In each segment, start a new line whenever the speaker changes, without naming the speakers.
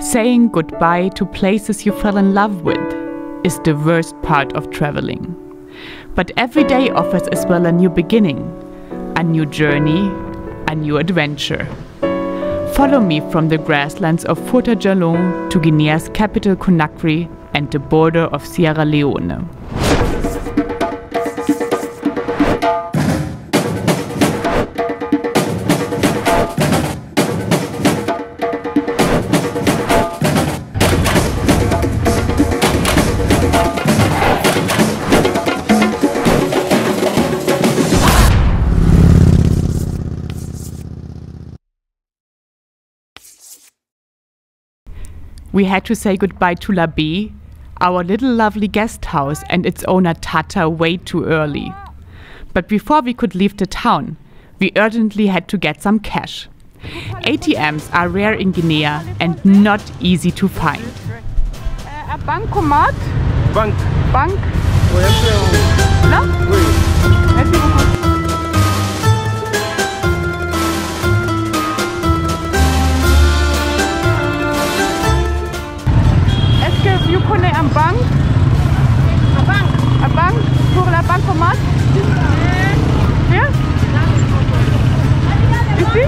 Saying goodbye to places you fell in love with is the worst part of traveling. But every day offers as well a new beginning, a new journey, a new adventure. Follow me from the grasslands of Fouta Djallon to Guinea's capital Conakry and the border of Sierra Leone. We had to say goodbye to Labé, our little lovely guest house, and its owner Tata way too early. But before we could leave the town, we urgently had to get some cash. ATMs are rare in Guinea and not easy to find.
A bancomat?
Banque.
Banque.
Oui, un peu en haut.
Là?
Oui.
Merci beaucoup. Est-ce que vous connaissez un banque? Un banque pour la bancomat? Here? Ici?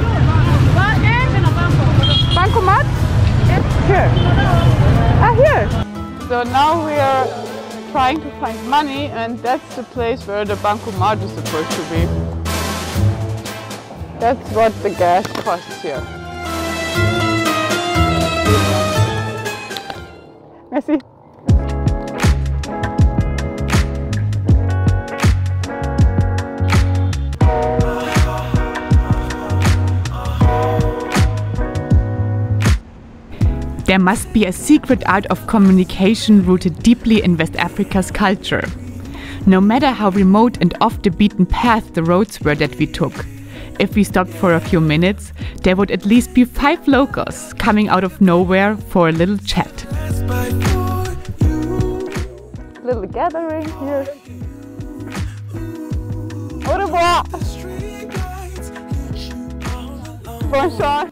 Bancomat? Here. Ah, here. So now we are trying to find money, and that's the place where the bancomat is supposed to be. That's what the gas costs here. Merci.
There must be a secret art of communication rooted deeply in West Africa's culture. No matter how remote and off the beaten path the roads were that we took, if we stopped for a few minutes, there would at least be 5 locals coming out of nowhere for a little chat.
Little gathering here. Au revoir. Bonjour.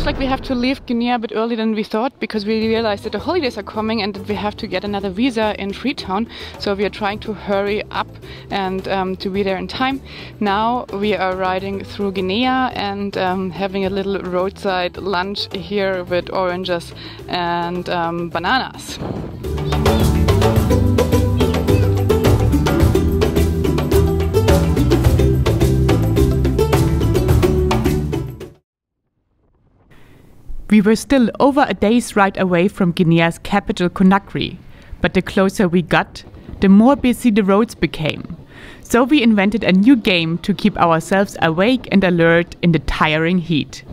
Like we have to leave Guinea a bit earlier than we thought, because we realized that the holidays are coming and that we have to get another visa in Freetown. So we are trying to hurry up and to be there in time. Now we are riding through Guinea and having a little roadside lunch here with oranges and bananas.
We were still over a day's ride away from Guinea's capital Conakry, but the closer we got, the more busy the roads became. So we invented a new game to keep ourselves awake and alert in the tiring heat.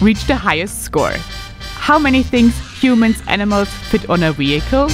Reach the highest score. How many things humans, animals fit on a vehicle?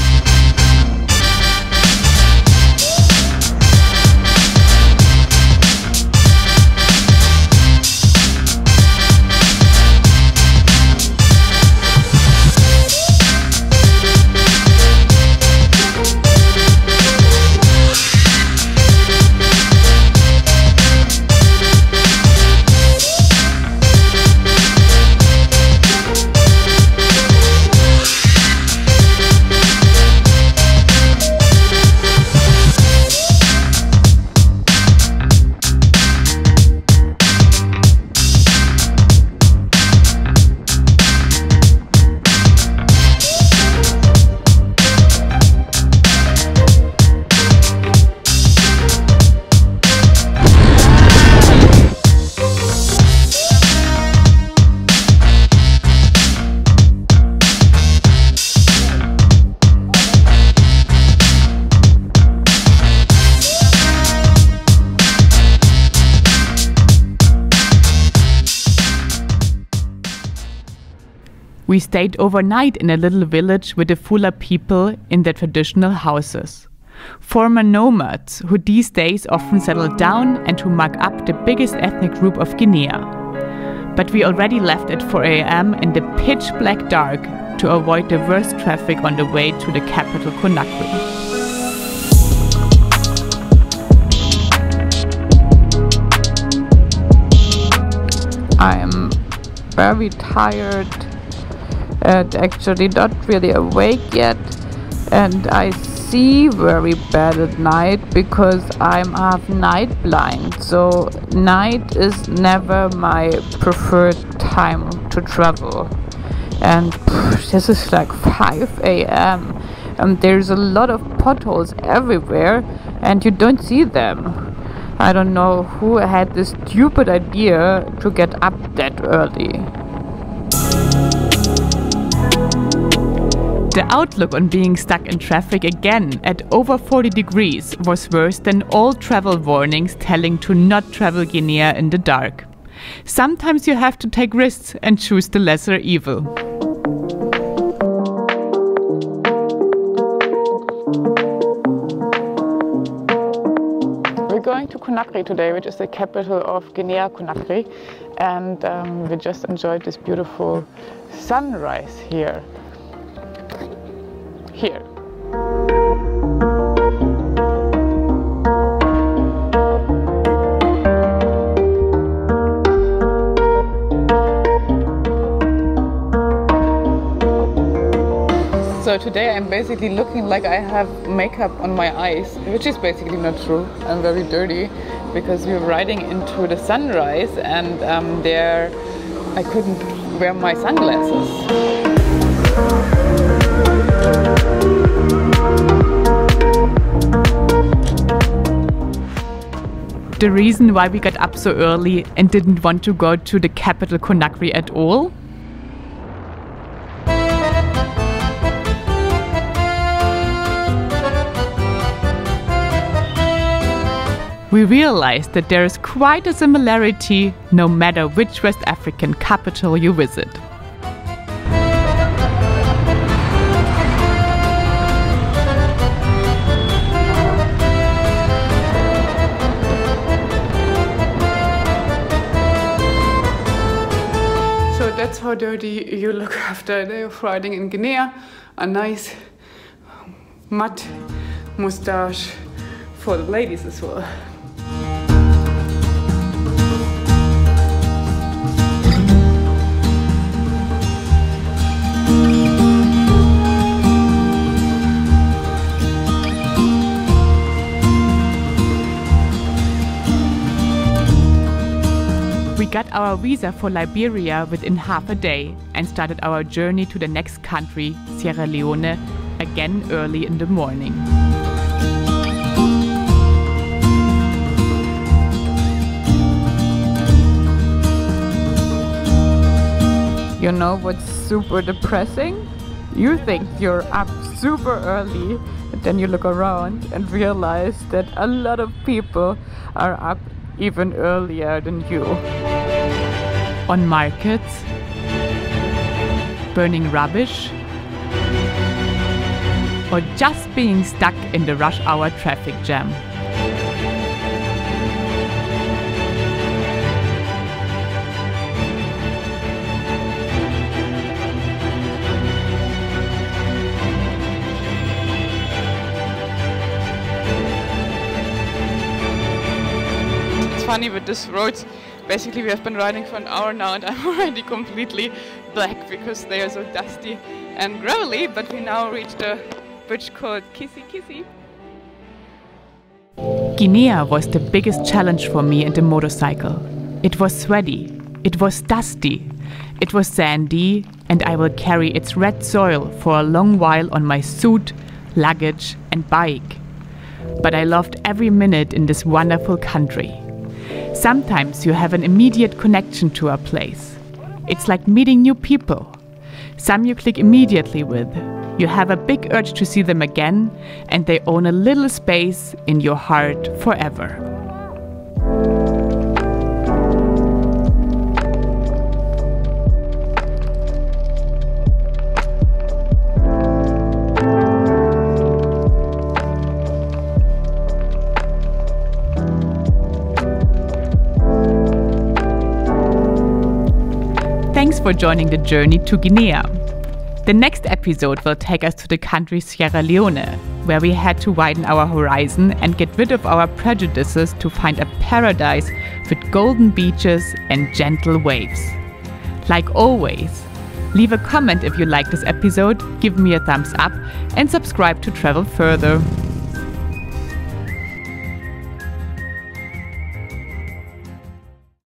We stayed overnight in a little village with the Fula people in their traditional houses. Former nomads who these days often settle down and who make up the biggest ethnic group of Guinea. But we already left at 4 a.m. in the pitch black dark to avoid the worst traffic on the way to the capital Conakry. I'm very tired and actually not really awake yet, and I see very bad at night because I'm half night blind, so night is never my preferred time to travel. And this is like 5 a.m. and there's a lot of potholes everywhere and you don't see them. I don't know who had this stupid idea to get up that early. The outlook on being stuck in traffic again at over 40 degrees was worse than all travel warnings telling to not travel Guinea in the dark. Sometimes you have to take risks and choose the lesser evil.
We're going to Conakry today, which is the capital of Guinea-Conakry, and we just enjoyed this beautiful sunrise here. So today I'm basically looking like I have makeup on my eyes, which is basically not true. I'm very dirty because we're riding into the sunrise and there I couldn't wear my sunglasses.
The reason why we got up so early and didn't want to go to the capital Conakry at all? We realized that there is quite a similarity no matter which West African capital you visit.
So that's how dirty you look after a day of riding in Guinea. A nice mud mustache for the ladies as well.
We got our visa for Liberia within half a day and started our journey to the next country, Sierra Leone, again early in the morning. You know what's super depressing? You think you're up super early, and then you look around and realize that a lot of people are up even earlier than you. On markets, burning rubbish, or just being stuck in the rush hour traffic jam.
Funny with this road. Basically we have been riding for an hour now and I'm already completely black because they are so dusty and gravelly, but we now reached a bridge called Kissy Kissy.
Guinea was the biggest challenge for me and the motorcycle. It was sweaty, it was dusty, it was sandy, and I will carry its red soil for a long while on my suit, luggage and bike. But I loved every minute in this wonderful country. Sometimes you have an immediate connection to a place. It's like meeting new people. Some you click immediately with. You have a big urge to see them again, and they own a little space in your heart forever. thanks for joining the journey to Guinea. The next episode will take us to the country Sierra Leone, where we had to widen our horizon and get rid of our prejudices to find a paradise with golden beaches and gentle waves. Like always, leave a comment if you like this episode, give me a thumbs up, and subscribe to travel further.